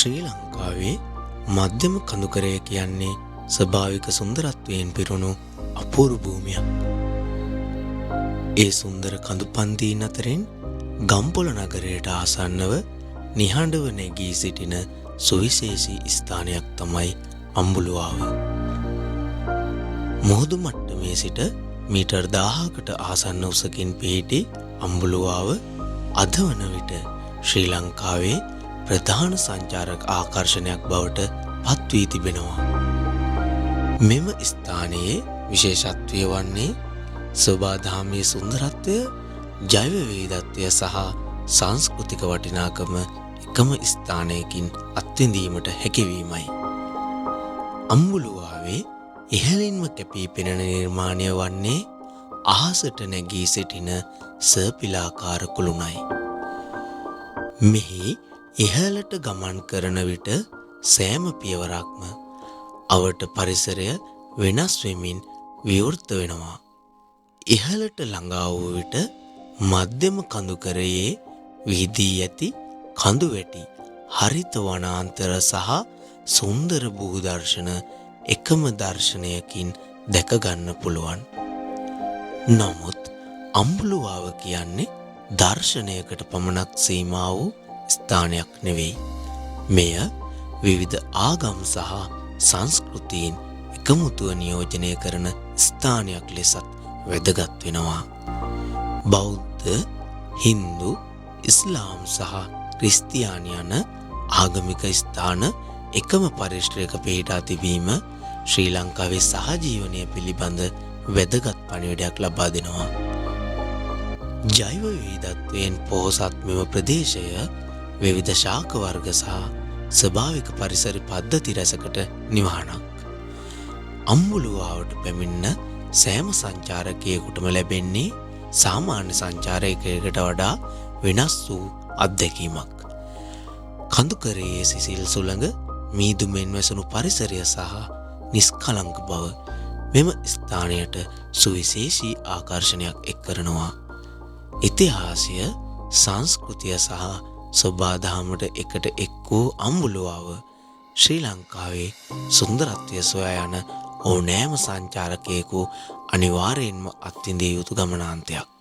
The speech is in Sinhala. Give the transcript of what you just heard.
ශ්‍රී ලංකාවේ මධ්‍යම කඳුකරය කියන්නේ ස්වභාවික සුන්දරත්වයෙන් පිරුණු අපූර්ව භූමියක්. ඒ සුන්දර කඳු පන්දීන් අතරින් ගම්පොළ නගරයට ආසන්නව නිහඬව නැගී සිටින සුවිශේෂී ස්ථානයක් තමයි අම්බුලුවාව. මුහුදු මට්ටමේ සිට මීටර් 1000කට ආසන්න උසකින් පිහිටි අම්බුලුවාව අද වන විට ශ්‍රී ලංකාවේ ප්‍රධාන සංචාරක ආකර්ෂණයක් බවට පත් වී තිබෙනවා. මෙම ස්ථානයේ විශේෂත්වය වන්නේ සෝබාදහමේ සුන්දරත්වය, ජෛව විවිධත්වය සහ සංස්කෘතික වටිනාකම එකම ස්ථානයකින් අත්විඳීමට හැකිවීමයි. අම්බුලුවාවේ ඉහළින්ම කැපී පෙනෙන නිර්මාණය වන්නේ අහසට නැගී සිටින සර්පිලාකාර කුළුණයි. මෙහි ඉහළට ගමන් කරන විට සෑම පියවරක්ම අවට පරිසරය වෙනස් වෙමින් විවෘත වෙනවා. ඉහළට ළඟා වූ විට මධ්‍යම කඳුකරයේ විහිදී ඇති කඳු වැටි, හරිත වනාන්තර සහ සුන්දර භූදර්ශන එකම දර්ශනයකින් දැක ගන්න පුළුවන්. නමුත් අම්බුලුවාව කියන්නේ දර්ශනයකට පමණක් සීමා වූ ස්ථානයක් නෙවෙයි. මෙය විවිධ ආගම් සහ සංස්කෘතීන් එකමුතුව නියෝජනය කරන ස්ථානයක් ලෙසත් වැදගත් වෙනවා. බෞද්ධ, හින්දු, ඉස්ලාම් සහ ක්‍රිස්තියානි යන ආගමික ස්ථාන එකම පරිශ්‍රයක පිහිටා තිබීම ශ්‍රී ලංකාවේ සහජීවනය පිළිබඳ වැදගත් පණිවිඩයක් ලබා දෙනවා. ජෛව විවිධත්වයෙන් පොහොසත් මෙම ප්‍රදේශය විවිධ ශාක වර්ග සහ ස්වභාවික පරිසර පද්ධති රැසකට නිවහනක්. අම්බුලුවාවට පැමිණ සෑම සංචාරකයෙකුටම ලැබෙන්නේ සාමාන්‍ය සංචාරකයකට වඩා වෙනස් වූ අත්දැකීමක්. කඳුකරයේ සිසිල් සුළඟ, මීදුමෙන් වැසුණු පරිසරය සහ නිස්කලංක බව මෙම ස්ථානයට සුවිශේෂී ආකර්ෂණයක් එක් කරනවා. ඉතිහාසය, සංස්කෘතිය සහ සෝබාදහමට එකට එක් වූ අම්බුලුවාව ශ්‍රී ලංකාවේ සුන්දරත්වය සොයා යන ඕනෑම සංචාරකයෙකු අනිවාර්යෙන්ම අත්විඳිය යුතු ගමනාන්තයක්.